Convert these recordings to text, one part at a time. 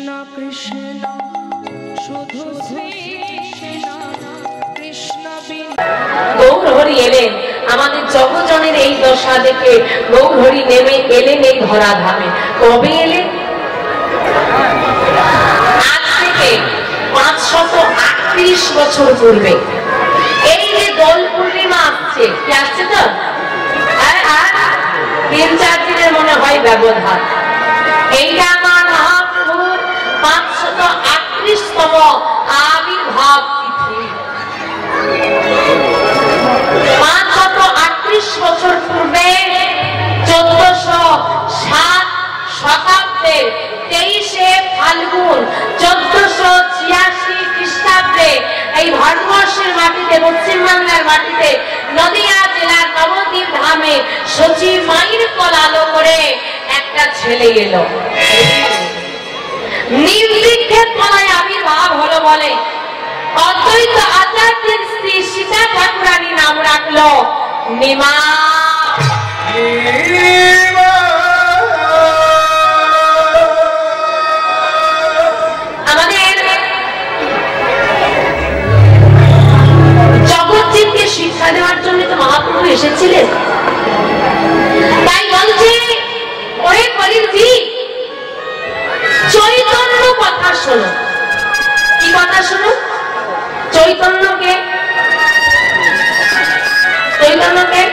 কৃষ্ণ কৃষ্ণ শুধু শ্রী কৃষ্ণ কৃষ্ণ গৌর হরি এলেন আমাদের জগজনের এই দশা দেখে গৌর হরি নেমে এলেন এই ধরাধামে। কবে এলেন? আজ থেকে 538 বছর পূর্বে। এই যে দোল পূর্ণিমা আসছে, কি আসছে তো? আর 3-4 দিনের মনে হয় ব্যবধান। এইটা আমার মহাপ্রভুর 538তম আবির্ভাব তিথি। 538 বছর পূর্বে 1407 শতাব্দীর 23শে ফাল্গুন 1486 খ্রিস্টাব্দে এই ভারতবর্ষের মাটিতে, পশ্চিমবাংলার মাটিতে, নদিয়া জেলার নবদ্বীপ ধামে সচিব মায়ের কোলালো করে একটা ছেলে এলো। নির্বিঘ্নের তলায় আবির্ভাব হলো বলে অদ্বৈত আচার্যের স্ত্রী সীতা ঠাকুরানী নাম রাখলো নিমা। আমাদের জগৎজীবকে শিক্ষা দেওয়ার জন্য তো মহাপ্রভু এসেছিলেন। তাই বলছে ওরে কলিজি চৈতন্য কথা শোনো। কি কথা শোনো? চৈতন্যকে, চৈতন্যকে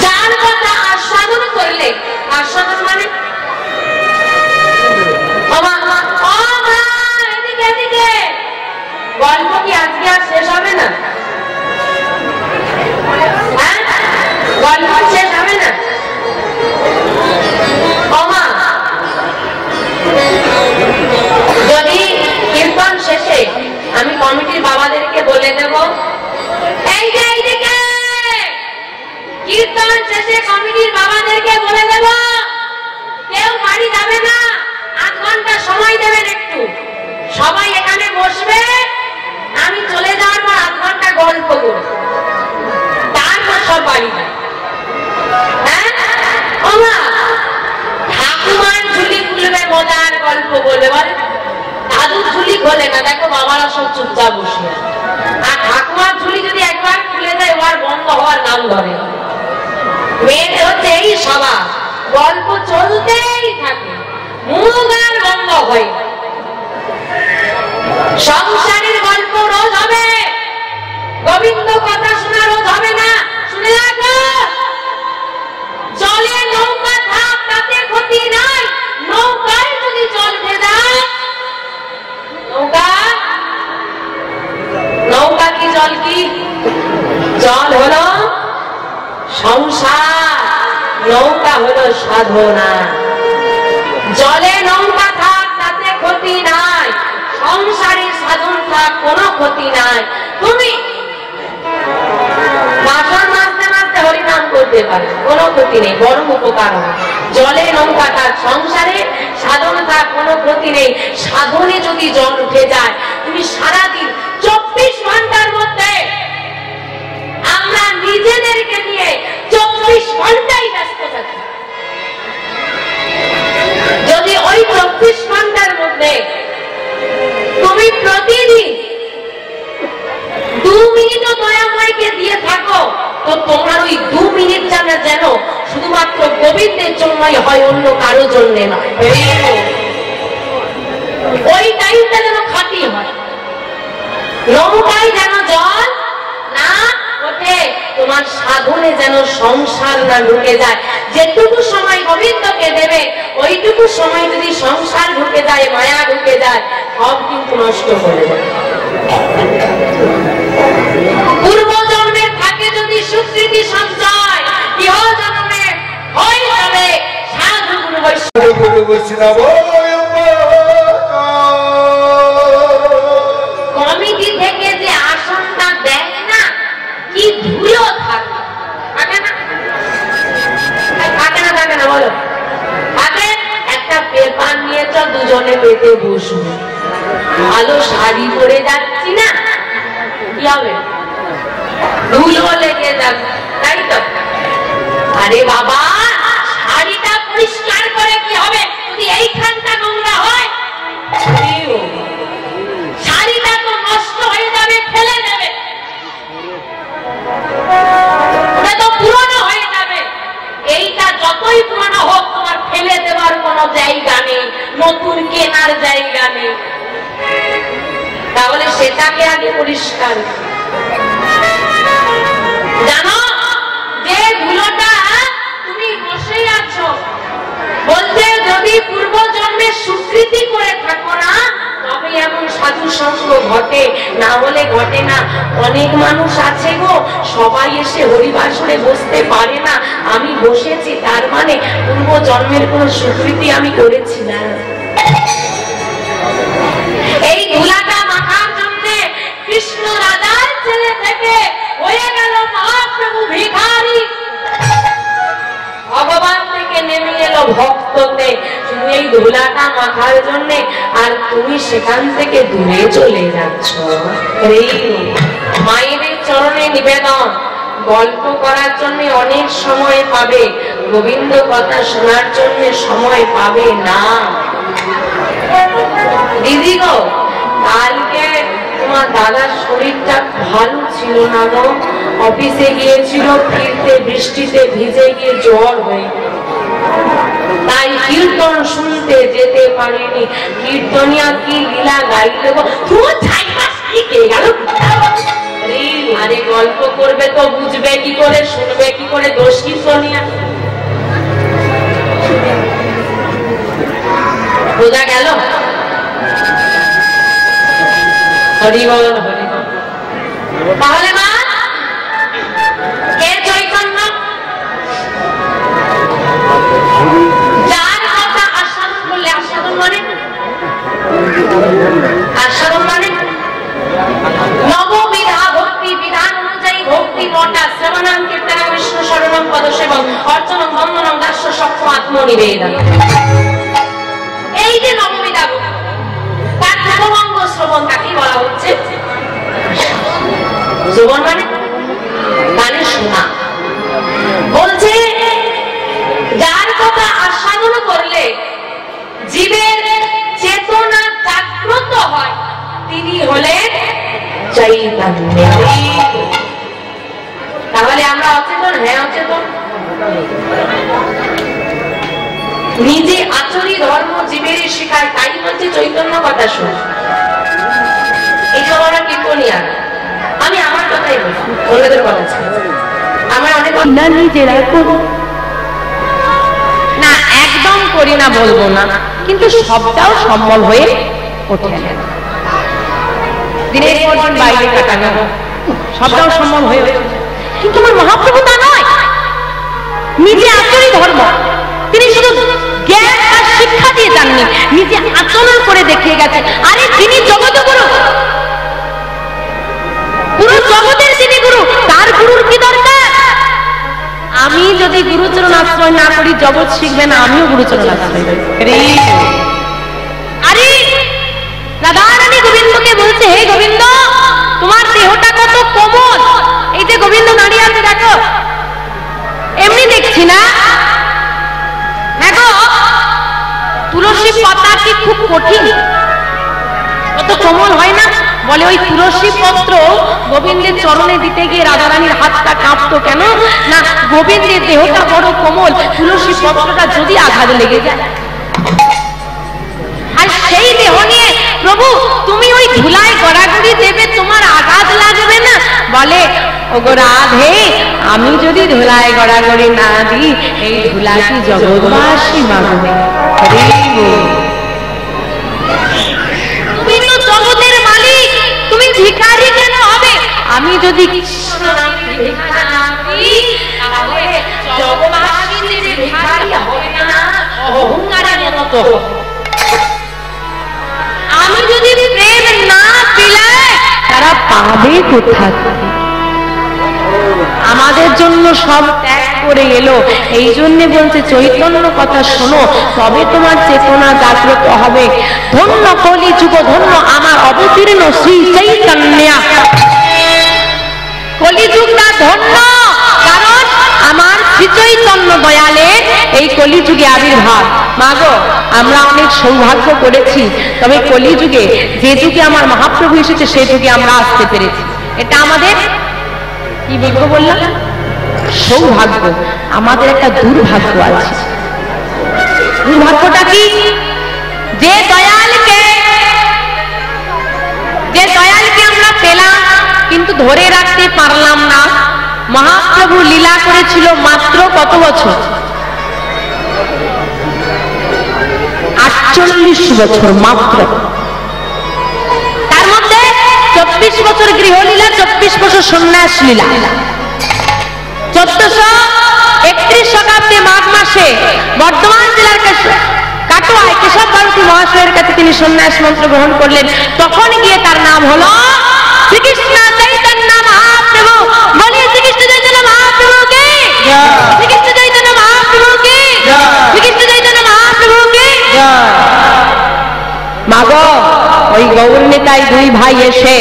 যার কথা আস্বাদন করলে, আস্বাদন মানে গল্প কি আজকে আর শেষ হবে না? গল্প শেষ হবে না? যদি কীর্তন শেষে আমি কমিটির বাবাদেরকে বলে দেব, এই যে এইদিকে কীর্তন শেষে কমিটির বাবাদেরকে বলে দেব কেউ বাড়ি যাবে না, 8 ঘন্টা সময় দেবেন, একটু সবাই এখানে বসবে, আমি চলে যাওয়ার পর 8 ঘন্টা গল্প করব, তারপর সব বাড়ি যাবে। হ্যাঁ ঠাকুমার ঝুলি খুলবে, মজার গল্প বলবে, বলে দাদুর ঝুলি খোলে না, দেখো বাবারা সব চুপচাপ বসে। আর ঠাকুমার ঝুলি যদি একবার খুলে দেয় ওর বন্ধ হওয়ার নাম ধরে। মেয়েদের হচ্ছে এই স্বভাব, গল্প চলতেই থাকে, মুখ আর বন্ধ হয়। সংসারের গল্প রোজ হবে, গোবিন্দ কথা শোনা রোজ হবে না। শুনে রাখো, জলে নৌকা থাক তাতে ক্ষতি নাই, নৌকায় যদি জল ভেজায়, নৌকা কি জল কি? জল হলো সংসার, নৌকা হলো সাধনা। জলে নৌকা থাক তাতে ক্ষতি নাই, সংসারে সাধন থাক কোনো ক্ষতি নাই। তুমি বাসন মাজতে মাজতে হরিনাম করতে পারো, কোনো ক্ষতি নেই, বড় উপকার হয়। জলে নৌকা থাক, সংসারে সাধন থাক, কোনো ক্ষতি নেই। সাধনে যদি জল উঠে যায়, তুমি সারাদিন 24 ঘন্টার মধ্যে আমরা নিজেদেরকে নিয়ে 24 ঘন্টাই ব্যস্ত থাকি। যদি ওই 24 ঘন্টার মধ্যে তুমি প্রতিদিন 2 মিনিটও দয়াময়কে দিয়ে থাকো, তো তোমার ওই 2 মিনিট যেন শুধুমাত্র গোবিন্দের জন্যই হয়, অন্য কারো জন্য নয়। ওই টাইমটা যেন খাঁটি হয়, নৌকায় যেন জল না ওঠে, তোমার সাধনে যেন সংসার না ঢুকে যায়। যেটুকু সময় গোবিন্দকে দেবে, ওইটুকু সময় যদি সংসার ঢুকে যায়, মায়া ঢুকে যায়, সব কিন্তু নষ্ট হয়ে যায়। পূর্ব জন্মের থাকে যদি সুকৃতি সঞ্চয়, ইহ জন্মে হয় যাবে সাধু গুরু বৈষ্ণব। কমিটি থেকে যে আসনটা দেয় না, কি ধুলো থাকে, থাকে না? থাকে না? থাকে না? বলো থাকে। একটা পেপার নিয়ে তো দুজনে পেতে বসবো, ভালো শাড়ি পরে যাচ্ছি না, কি হবে? ধুলো লেগে যাবে, তাই তো? আরে বাবা, শাড়িটা পরিষ্কার করে কি হবে যদি এই পরিষ্কার। জানো যে ধুলোটা তুমি বসে আছো, বলতে যদি পূর্ব জন্মে সুকৃতি করে থাকো না তবে এমন সাধু সঙ্গ ঘটে, না হলে ঘটে না। অনেক মানুষ আছে গো, সবাই এসে হরিবাসরে বসতে পারে না। আমি বসেছি, তার মানে পূর্ব জন্মের কোন সুকৃতি আমি করেছি না। এই ধুলাটা মাখার জন্য কৃষ্ণ রাজার ছেলে থেকে হয়ে গেল মহাপ্রভু ভিখারি, ভগবান থেকে নেমে এলো ভক্ততে, শুধু এই ধুলাটা মাখার জন্য। আর তুমি সেখান থেকে দূরে চলে যাচ্ছ। মায়েদের চরণে নিবেদন, গল্প করার জন্য অনেক সময় পাবে, গোবিন্দ কথা শোনার জন্য সময় পাবে না। দিদি গো, কালকে তোমার দাদার শরীরটা ভালো ছিল না গো, অফিসে গিয়েছিল, ফিরতে বৃষ্টিতে ভিজে গিয়ে জ্বর হয়ে, তাই কীর্তন শুনতে যেতে পারেনি। কীর্তনিয়া কি লীলা গাইতে গো, আরে গল্প করবে তো বুঝবে কি করে, শুনবে কি করে, দোষ কীর্তনিয়া বোঝা গেল? হরি বল হরি বল। তাহলে মা কে চৈতন্য? যার কথা আস্বাদন করলে, আস্বাদন মানে আস্বাদন মানে নববিধা ভক্তি বিধান অনুযায়ী ভক্তি নটা: শ্রবণম কীর্তনম বিষ্ণু শরণম পদসেবম অর্চনম বন্দনম দাস্য সক্ষ আত্মনিবেদন। এই যে নববিধা ভক্তি, তার প্রথমঙ্গ শ্রবণ, তাকেই বলা হচ্ছে শ্রবণ মানে গানে শোনা। বলছে যার কথা আস্বাদন করলে জীবের চেতনা জাগ্রত হয় তিনি হলেন চৈতন্য। তাহলে আমরা অচেতন? হ্যাঁ অচেতন। নিজে আচরি ধর্ম জীবের শেখায়, তাই বলছে চৈতন্য কথা শোন। এইসব আমরা কীর্তনিয়া, আমি আমার কথাই বলি, অন্যদের কথা ছিল আমার অনেক নিজেরা করি না, একদম করি না বলবো না, কিন্তু সবটাও সম্ভব হয়ে ওঠে না। দিনের পর দিন বাইরে কাটানো সবটাও সম্ভব হয়ে ওঠে, কিন্তু আমার মহাপ্রভু তা নয়। নিজে আচরি ধর্ম, তিনি শুধু জ্ঞান আর শিক্ষা দিয়ে যাননি, নিজে আচরণ করে দেখিয়ে গেছে। আরে তিনি জগৎ গুরু, পুরো জগতের তিনি গুরু, তার গুরুর কি দরকার? আমি যদি গুরুচরণ আশ্রয় না করি জগৎ শিখবে না, আমিও গুরুচরণ আশ্রয় করি। আরে রাধা রানী গোবিন্দকে বলছে, হে গোবিন্দ তোমার দেহটা কত কোমল, এই যে গোবিন্দ দাঁড়িয়ে আছে দেখো, এমনি দেখছি না। হ্যাঁ গো, তুলসী পাতা কি খুব কঠিন, কত কোমল হয় না? বলে ওই তুলসী পত্র গোবিন্দের চরণে দিতে গিয়ে রাধারানীর হাতটা কাঁপতো কেন না, গোবিন্দের দেহটা বড় কোমল, তুলসী পত্রটা যদি আঘাত লেগে যায়। আর সেই দেহ নিয়ে প্রভু তুমি ওই ধুলায় গড়াগড়ি দেবে, তোমার আঘাত লাগবে না? বলে ওগো রাধে, আমি যদি ধুলায় গড়াগড়ি না দিই, এই ধুলা কি জগৎবাসী মাগবে? তুমি তো জগতের মালিক, তুমি ভিখারি কেন হবে? আমি যদি আমি যদি প্রেম না পিলাই তারা পাবে কোথা? আমাদের জন্য সব ত্যাগ করে এলো, এই জন্য বলছে চৈতন্য কথা শোনো, তবে তোমার চেতনা জাগ্রত হবে। ধন্য কলি যুগ, ধন্য আমার অবতীর্ণ শ্রী চৈতন্য। কলিযুগটা ধন্য, কারণ আমার শ্রী চৈতন্য দয়ালের এই কলিযুগে আবির্ভাব। মাগো, আমরা অনেক সৌভাগ্য করেছি, তবে কলিযুগে যে যুগে আমার মহাপ্রভু এসেছে সে যুগে আমরা আসতে পেরেছি, এটা আমাদের কি বলবো বললাম সৌভাগ্য। আমাদের একটা দুর্ভাগ্য আছে। দুর্ভাগ্যটা কি? যে দয়ালকে আমরা পেলাম ধরে রাখতে পারলাম না। মহাপ্রভু লীলা করেছিল মাত্র কত বছর? 48 বছর মাত্র। তার মধ্যে 24 বছর গৃহলীলা, 24 বছর সন্ন্যাস লীলা। 1431 শতাব্দী মাঘ মাসে বর্ধমান জেলার কাটোয়ায় কেশব ভারতী মহাশয়ের কাছে তিনি সন্ন্যাস মন্ত্র গ্রহণ করলেন। তখন গিয়ে তার নাম হলো শ্রীকৃষ্ণ চৈতন্য মহাপ্রভু। বলিয়ে শ্রীকৃষ্ণ চৈতন্য মহাপ্রভুকে, শ্রীকৃষ্ণ চৈতন্য মহাপ্রভুকে, শ্রীকৃষ্ণ চৈতন্য মহাপ্রভুকে। মাগো, ওই গৌর নেতাই দুই ভাই এসে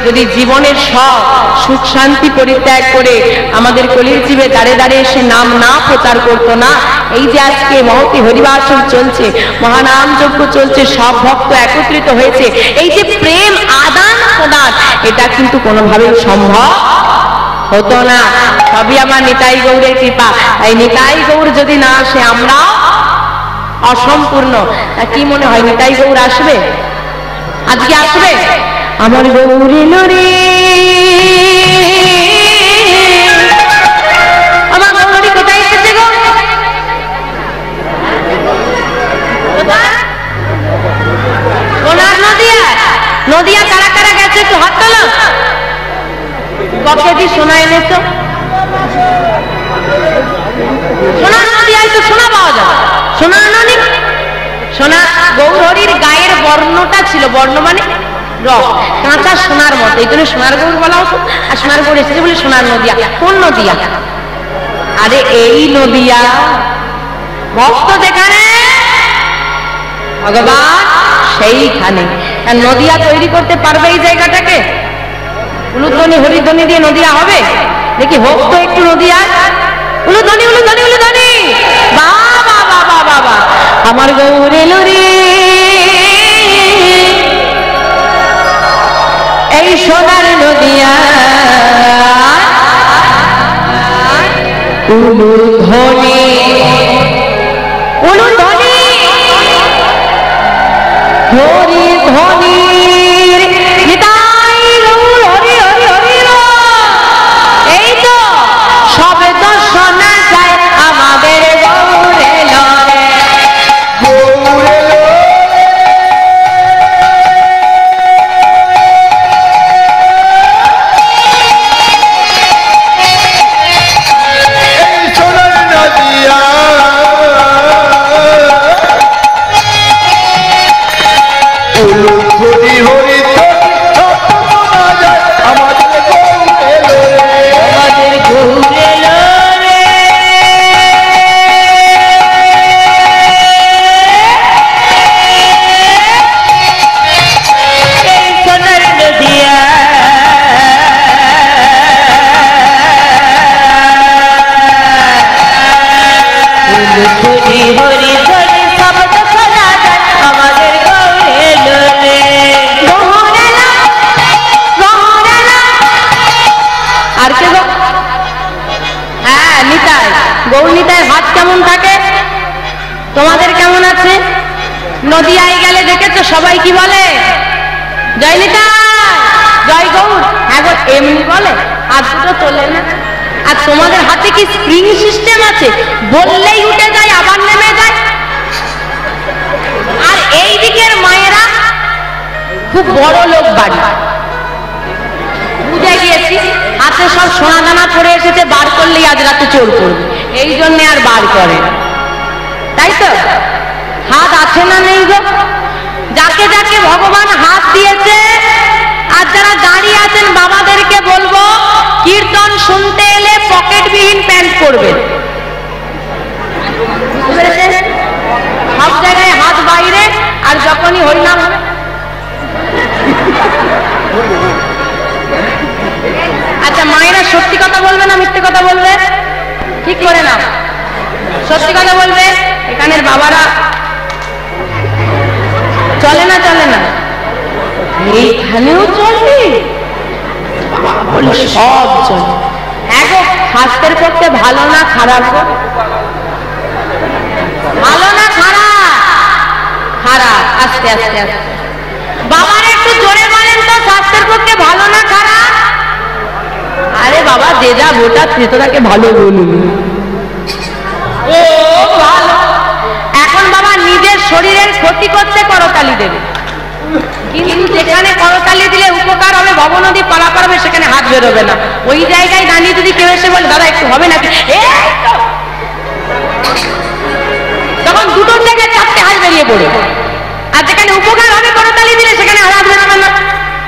যদি জীবনের সব সুখ শান্তি পরিত্যাগ করে আমাদের কলির জীবে দাঁড়ে দাঁড়িয়ে এসে নাম না প্রচার করতো না, এই যে আজকে মহতি হরিবাসন চলছে, মহানাম যজ্ঞ চলছে, সব ভক্ত একত্রিত হয়েছে, এই যে প্রেম আদান প্রদান, এটা কিন্তু কোনোভাবেই সম্ভব হতো না। সবই আমার নিতাই গৌরের কৃপা। এই নিতাই গৌর যদি না আসে আমরা অসম্পূর্ণ। কি মনে হয় নিতাই গৌর আসবে? আজকে আসবে? আমার গৌর এলো রে, আমার গৌরী কোথায় এসেছে গো? সোনার নদিয়া, নদিয়া কারা কারা গেছে একটু হাত তোলো। কবে সোনা এনেছো? সোনার নদিয়ায় তো সোনা পাওয়া যাবে। সোনা আনি? সোনা গৌরহরির গায়ের বর্ণটা ছিল, বর্ণ মানে রং, কাঁচা সোনার মতো, এই জন্য সোনার গৌর বলা হতো। আর সোনার গৌর এসেছে বলে সোনার নদিয়া। কোন নদিয়া? আরে এই নদিয়া, ভক্ত যেখানে ভগবান সেইখানে। আর নদিয়া তৈরি করতে পারবে এই জায়গাটাকে? উলুধ্বনি হরিধ্বনি দিয়ে নদিয়া হবে? দেখি হোক তো একটু নদিয়া। উলুধ্বনি উলুধ্বনি উলুধ্বনি। বাবা বাবা বাবা, আমার গৌর এলো রে, এই সোনার নদিয়া। উলুধ্বনি উলুধ্বনি হরিধ্বনির নিতাই গৌর হরি হরি হরি। এই তো সবে তো শোনা যায় আমাদের গৌর এলো রে, গৌর এলো। তোমাদের কেমন আছে? নদিয়ায় গেলে দেখেছো সবাই কি বলে? জয় নিতাই, জয় গৌর। হ্যাঁ গো, এমনি বলে, হাত দুটো তোলে না। আর তোমাদের হাতে কি স্প্রিং সিস্টেম আছে? বললেই উঠে যায় আবার নেমে যায়। আর এই দিকের মায়েরা খুব বড় লোক বাড়ি, বুঝে গিয়েছি, হাতে সব সোনা দানা পড়ে এসেছে, বার করলেই আজ রাতে চোর করবে, এই জন্য আর বার করে। তাই তো? হাত আছে না নেই গো? যাকে যাকে ভগবান হাত দিয়েছে, আর যারা দাঁড়িয়ে আছেন বাবাদেরকে বলবো, কীর্তন শুনতে এলে পকেটবিহীন প্যান্ট পরবেন। সব জায়গায় হাত বাইরে, আর যখনই হরিনাম হবে আচ্ছা, মায়েরা সত্যি কথা বলবে না মিথ্যে কথা বলবে? ঠিক করে না, সত্যি কথা বলবে। এখানের বাবারা চলে না? চলে না? এইখানেও চলে, সব চলে। এখন স্বাস্থ্যের পক্ষে ভালো না খারাপ? ভালো না খারাপ? খারাপ। আস্তে আস্তে আস্তে বাবার একটু জোরে বলেন তো, স্বাস্থ্যের পক্ষে ভালো না খারাপ? যে যা ভোটার সে তাকে ভালো বলুন। ও ভালো, এখন বাবা নিজের শরীরের ক্ষতি করতে করতালি দেবে, কিন্তু যেখানে করতালি দিলে উপকার হবে, ভবনদী পারাপার হবে, সেখানে হাত বেরোবে না। ওই জায়গায় দাঁড়িয়ে যদি কেউ এসে বলে দাদা একটু হবে নাকি, তখন দুটোর জায়গায় চারটে হাত বেরিয়ে পড়ে। আর যেখানে উপকার হবে করতালি দিলে সেখানে হাত বেরোবে না।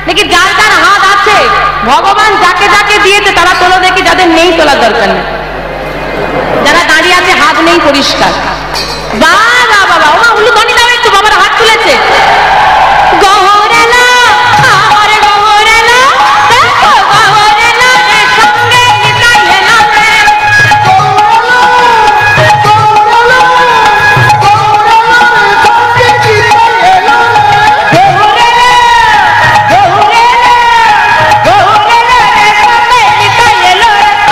দেখি যার যার হাত আছে, ভগবান যাকে যাকে দিয়েছে তারা তোলো দেখি, যাদের নেই তোলার দরকার নেই। যারা দাঁড়িয়ে আছে হাত নেই পরিষ্কার, বাবা বাবা ওমা উলুধ্বনি দাও একটু, বাবার হাত তুলেছে। গহরেলা আমার গহরেলা, দেখো গহরেলা এর সঙ্গে নিতাই এলো রে।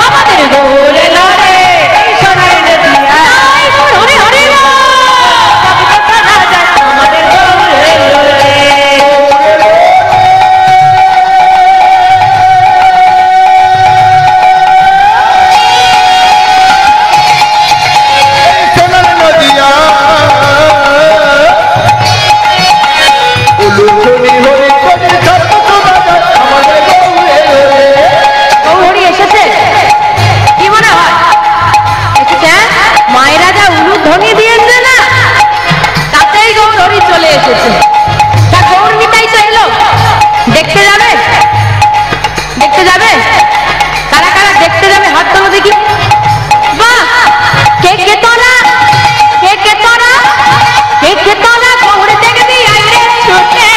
আমাদের গহরেলা রে সোনার নদিয়া, হরে হরে আমাদের গহরেলা রে। সোনার নদিয়া উলুধ্বনি হরি হরি সত্য বাজায় আমাদের গৌরী এসেছে, কি মনে হয় এসেছে? মায়েরা যা উলুধ্বনি দিয়েছে না, তাতেই গৌরী চলে এসেছে। তা গৌরীটাই তো এলো, দেখতে যাবে? দেখতে যাবে? কারা কারা দেখতে যাবে হাত তোলো দেখি। বাহ, কে কে তোরা, কে কে তোরা, কে কে তোরা গৌরী দেখবি আইরে ছুটে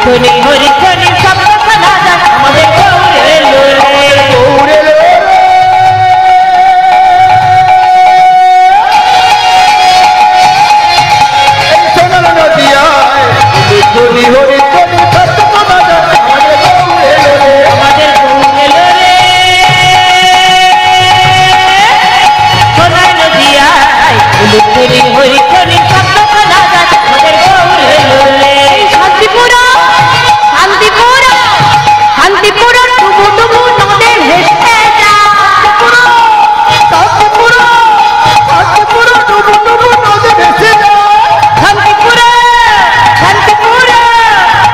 হরি হরি হরি শব্দ শোনা যায় আমাদের গৌরেলো রে। সোনার নদিয়ায় উলুধ্বনি হরি হরি সত্য বাজায় আমাদের আমাদের গৌরেলো রে। সোনার নদিয়ায় উলুধ্বনি হরি হরি শব্দ শোনা যায় আমাদের গৌরেলো রে। শান্তিপুর শান্তিপুর শান্তিপুর টুবু টুবু নদে ভেসে যায়। শান্তিপুর শান্তিপুর ডুবু ডুবু নদে ভেসে যায়। শান্তিপুর শান্তিপুর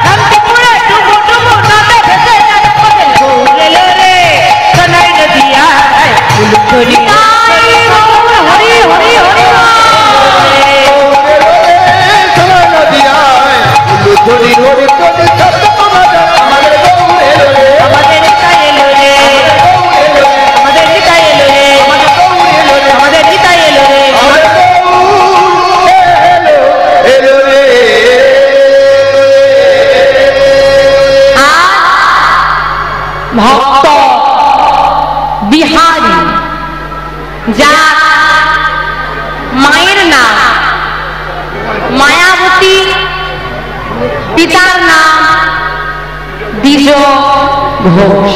শান্তিপুর টুবু টুবু নদে ভেসে যায় আমাদের গৌরেলো রে। সোনার নদিয়ায় উলুধ্বনি হরি হরি হরি সোনার নদিয়ায় উলুধ্বনি হরি হরি সত্য বাজায় আমাদের গৌরেলো রে। আমাদের নিতাই এলো রে, আমাদের নিতাই এলো রে, আমাদের নিতাই এলো রে। এলো রে। ভক্ত বিহারী, যার মায়ের নাম মায়াবতী, পিতার নাম দ্বিজ ঘোষ।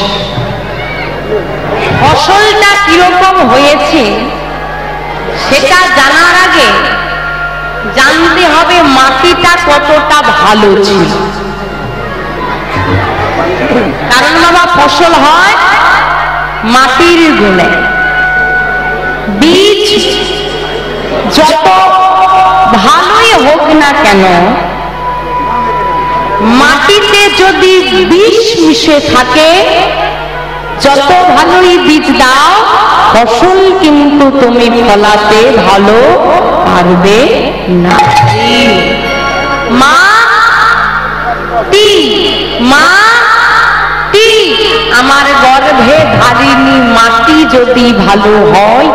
ফসলটা কিরকম হয়েছে সেটা জানার আগে জানতে হবে মাটিটা কতটা ভালো ছিল। কারণ বাবা ফসল হয় মাটির গুণে। বীজ যত ভালোই হোক না কেন, মাটিতে যদি বিষ মিশে থাকে, যত ভালোই বীজ দাও ফসল কিন্তু তুমি ফলাতে ভালো পারবে না। মা টি মা টি আমার গর্ভে ধারিণী মাটি যদি ভালো হয়,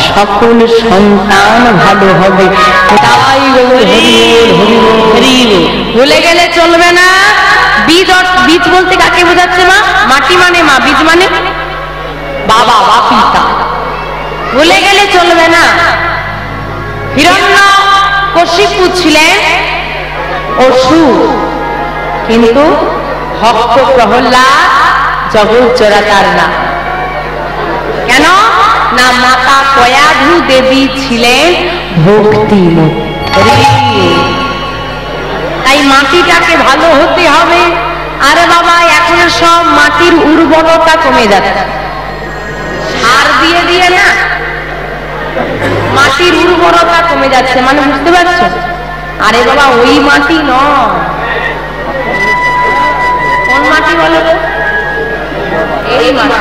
সকল সন্তান ভালো হবে। তাই ভুলে গেলে চলবে না। বীজ বীজ বলতে কাকে বোঝাচ্ছে মা? মাটি মানে মা, বীজ মানে বাবা বা পিতা। ভুলে গেলে চলবে না। হিরণ্যকশিপু ছিলেন অসুর, কিন্তু ভক্ত প্রহ্লাদ জগৎ জোড়া তার নাম। কেন না মাতা কয়াধু দেবী ছিলেন ভক্তিমতী। তাই মাটিটাকে ভালো হতে হবে। আরে বাবা এখন সব মাটির উর্বরতা কমে যাচ্ছে, সার দিয়ে দিয়ে না মাটির উর্বরতা কমে যাচ্ছে, মানে বুঝতে পারছো? আরে বাবা ওই মাটি নয়, কোন মাটি বলো তো? এই মাটি,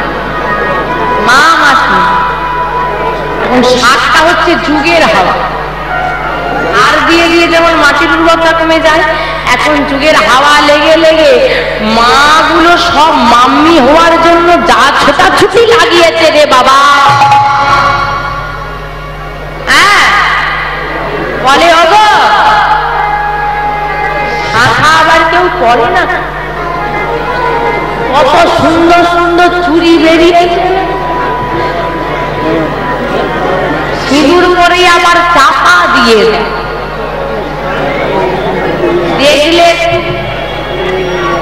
মা মাটি। এখন সারটা হচ্ছে যুগের হাওয়া। সার দিয়ে দিয়ে যেমন মাটির উর্বরতা কমে যায়, এখন যুগের হাওয়া লেগে লেগে মাগুলো সব মাম্মি হওয়ার জন্য যা ছোটাছুটি লাগিয়েছে রে বাবা। হ্যাঁ বলে ওগো শাখা আবার কেউ পড়ে না, কত সুন্দর সুন্দর চুড়ি বেরিয়েছে, সিঁদুর করে আবার চাপা দিয়ে দেয়, দেখলে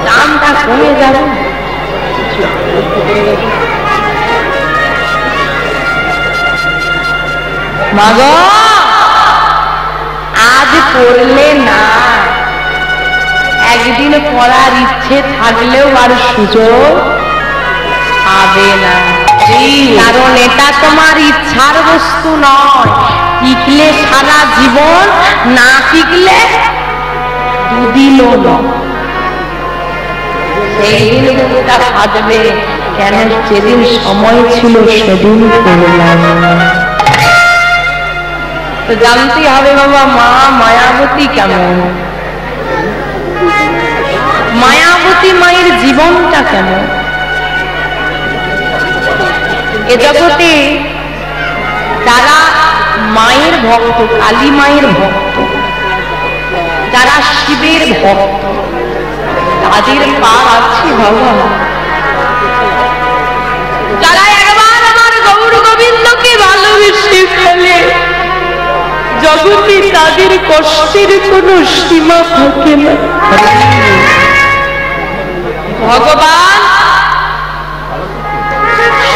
দামটা কমে যাবে। মাগো আজ করলে না, একদিন পড়ার ইচ্ছে থাকলেও আর সুযোগ পাবে না, কারণ এটা তোমার ইচ্ছার বস্তু নয়। টিকলে সারা জীবন, না টিকলে দুদিনও নয়। সেই দিনটা ভাববে কেন যেদিন সময় ছিল সেদিন করলাম। তো জানতে হবে বাবা মা মায়াবতী কেমন, মায়াবতী মায়ের জীবনটা কেমন। এ জগতে যারা মায়ের ভক্ত, কালী মায়ের ভক্ত, যারা শিবের ভক্ত, তাদের পার আছে বাবা। যারা একবার আমার গৌর গোবিন্দকে ভালোবেসে ফেলে, জগতে তাদের কষ্টের কোনো সীমা থাকে না। ভগবান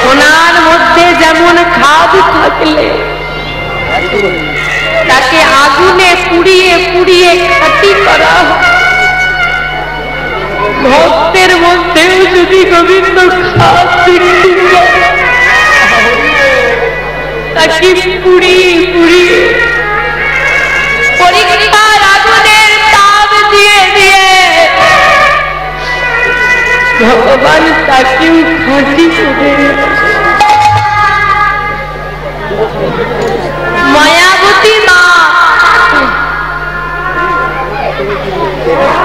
সোনার মধ্যে যেমন খাদ থাকলে তাকে আগুনে পুড়িয়ে পুড়িয়ে খাঁটি করা হয়, ভক্তের মধ্যেও যদি গোবিন্দ খাদ তাকে পুড়িয়ে পুড়িয়ে পরীক্ষার আগুনের তাপ দিয়ে দিয়ে ভগবান তাকেও খাঁটি করে। মায়াবতী মা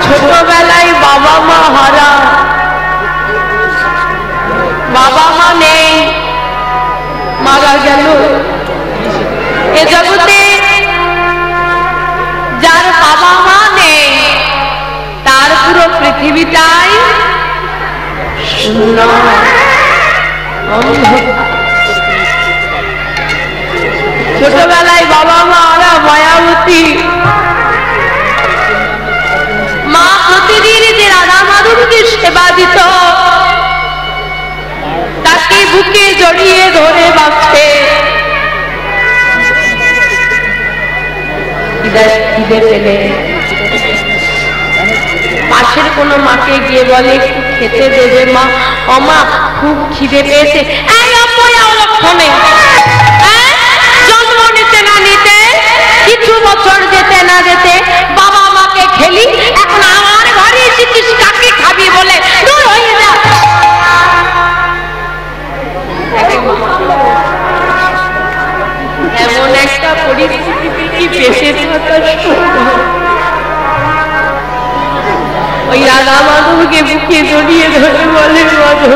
ছোটবেলায় বাবা মা হারা, বাবা মা নেই, মারা গেল। এ জগতে যার বাবা মা নেই তার পুরো পৃথিবীটাই শূন্য, ছোটবেলায় বাবা মা ওরা মায়াবতী মা প্রতিদিন যে রাধা মাধবকে সেবা দিত, তাকে বুকে জড়িয়ে ধরে বাঁচতে, খিদে পেলে পাশের কোনো মাকে গিয়ে বলে খেতে দেবে মা, ও মা খুব খিদে পেয়েছে। জন্ম নিতে না নিতে, কিছু বছর যেতে না যেতে বাবা মাকে খেলি, এখন আমার ঘরে এসেছিস কাকে খাবি বলে দূর হয়ে যা। এমন একটা পরিস্থিতি কি বেঁচে থাকা সম্ভব? ওই রাধা মাধবকে বুকে জড়িয়ে ধরে বলে মাধব,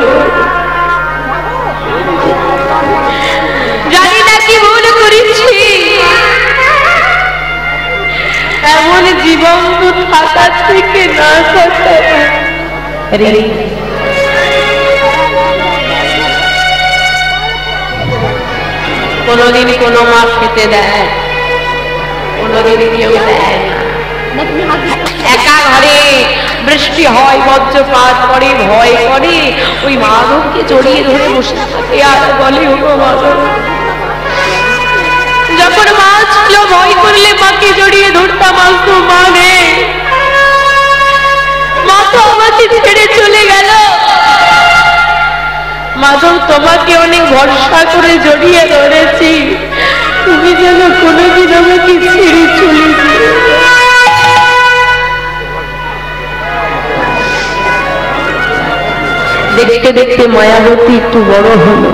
জানি না কি ভুল করেছি, এমন জীবন তো থাকার থেকে না থাকা। কোনদিন কোনো মা খেতে দেয়, কোনদিন কেউ দেয় না। একা ঘরে বৃষ্টি হয়, বজ্রপাত করে, ভয় করে, ওই মাধবকে জড়িয়ে ধরে বসে থাকে আর বলে, ওগো মাধব। যখন মা ছিল ভয় করলে মাকে জড়িয়ে ধরতাম, আসতো মা রে, মা তো আমাকে ছেড়ে চলে গেল। মাধব, তোমাকে অনেক ভরসা করে জড়িয়ে ধরেছি, তুমি যেন কোনোদিন আমাকে ছেড়ে চলে যাও। দেখতে দেখতে মায়াবতী একটু বড় হলো।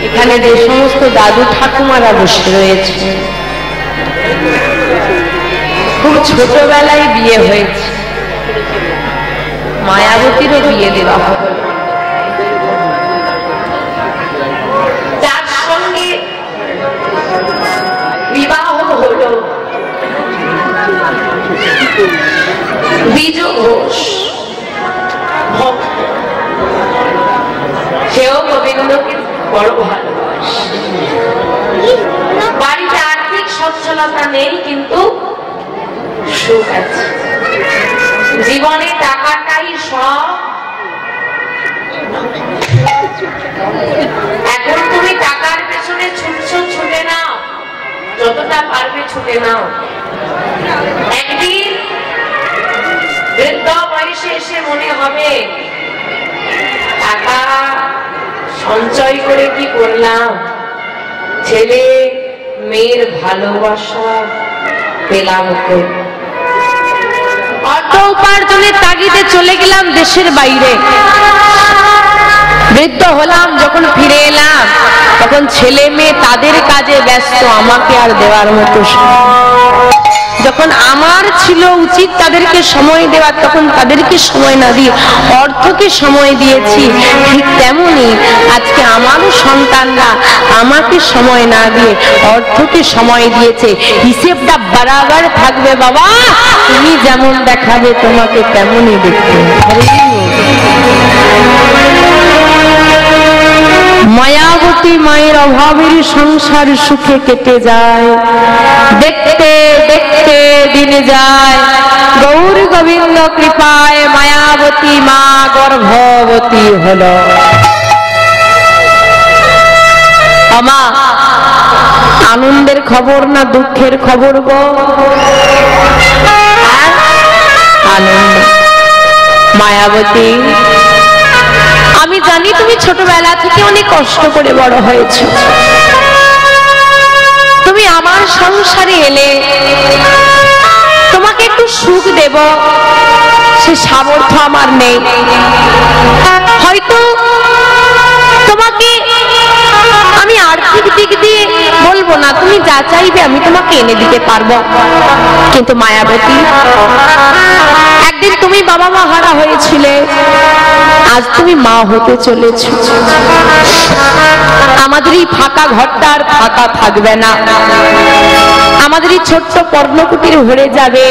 এখানে যে সমস্ত দাদু ঠাকুমারা বসে রয়েছে, খুব ছোটবেলায় বিয়ে হয়েছে, মায়াবতীরও বিয়ে দেওয়া হবে। যার সঙ্গে বিবাহ হলো বিজু ঘোষ, সেও গোবিন্দকে বড় ভালোবাসে। বাড়িতে আর্থিক সচ্ছলতা নেই, কিন্তু সুখ আছে। জীবনে টাকাটাই সব। এখন তুমি টাকার পেছনে ছুটছো, ছুটে নাও, যতটা পারবে ছুটে নাও। একদিন বৃদ্ধ বয়সে এসে মনে হবে, টাকা সঞ্চয় করে কি করলাম, ছেলে মেয়ের ভালোবাসা পেলাম কই। অর্থ উপার্জনের তাগিদে চলে গেলাম দেশের বাইরে, বৃদ্ধ হলাম, যখন ফিরে এলাম তখন ছেলে মেয়ে তাদের কাজে ব্যস্ত, আমাকে আর দেওয়ার মতো। যখন আমার ছিল উচিত তাদেরকে সময় দেওয়ার, তখন তাদেরকে সময় না দিয়ে অর্থকে সময় দিয়েছি। ঠিক তেমনি আজকে আমারও সন্তানরা আমাকে সময় না দিয়ে অর্থকে সময় দিয়েছে। হিসেবটা বরাবর থাকবে বাবা, তুমি যেমন দেখাবে তোমাকে তেমনই দেখতে। মায়াবতী মায়ের অভাবের সংসার সুখে কেটে যায়, দেখতে দেখতে দিন যায়। গৌর গোবিন্দ কৃপায় মায়াবতী মা গর্ভবতী হল। আমা, আনন্দের খবর না দুঃখের খবর গো? আনন্দ। মায়াবতী, আমি জানি তুমি ছোটবেলা থেকে অনেক কষ্ট করে বড় হয়েছো, তুমি আমার সংসারে এলে তোমাকে একটু সুখ দেব সে সামর্থ্য আমার নেই। হয়তো তোমাকে আমি আর্থিক দিক দিয়ে বলবো না, তুমি যা চাইবে আমি তোমাকে এনে দিতে পারবো। কিন্তু মায়াবতী, একদিন তুমি বাবা মা হারা হয়েছিলে, আজ তুমি মা হতে চলেছ। আমাদের এই ফাঁকা ঘরটা আর ফাঁকা থাকবে না, আমাদের এই ছোট্ট পর্ণকুটির ভরে যাবে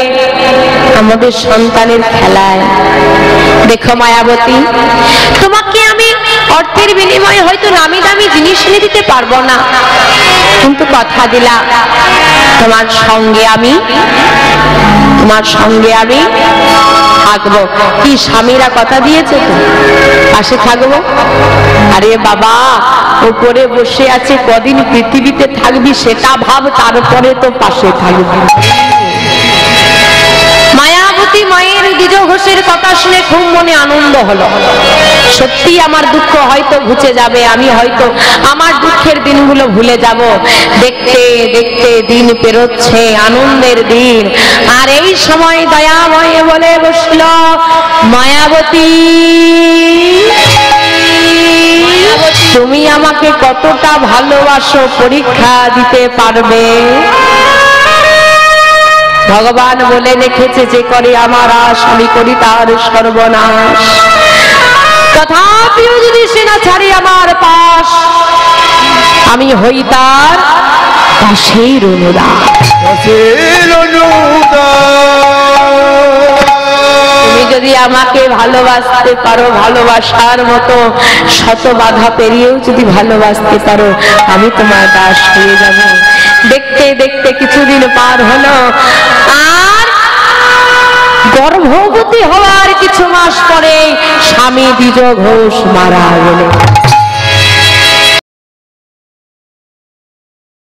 আমাদের সন্তানের খেলায়। দেখো মায়াবতী, তোমাকে আমি অর্থের বিনিময়ে হয়তো নামি দামি জিনিস এনে দিতে পারবো না, কিন্তু কথা দিলাম তোমার সঙ্গে আমি থাকবো। কি স্বামীরা কথা দিয়েছে তো, পাশে থাকবো। আরে বাবা, উপরে বসে আছে, কদিন পৃথিবীতে থাকবি সেটা ভাব, তারপরে তো পাশে থাকবি। মায়াবতী মায়ের দ্বিজ ঘোষের কথা শুনে খুব মনে আনন্দ হলো। সত্যি আমার দুঃখ হয়তো ঘুচে যাবে, আমি হয়তো আমার দুঃখের দিনগুলো ভুলে যাব। দেখতে দেখতে দিন পেরোচ্ছে, আনন্দের দিন। আর এই সময় দয়াময় বলে বসল, মায়াবতী তুমি আমাকে কতটা ভালোবাসো পরীক্ষা দিতে পারবে? ভগবান বলে রেখেছে, যে করে আমার আশ আমি করি তার সর্বনাশ। তথাপিও যদি সে না ছাড়ি আমার পাশ, আমি হই তার পাশের অনুরাগ। তুমি যদি যদি আমাকে ভালোবাসতে পারো, ভালোবাসার মতো শত বাধা পেরিয়েও যদি ভালোবাসতে পারো, আমি তোমার দাস হয়ে যাব। দেখতে দেখতে কিছুদিন পার হলো, আর গর্ভবতী হওয়ার কিছু মাস পরে স্বামী দ্বিজ ঘোষ মারা গেলেন।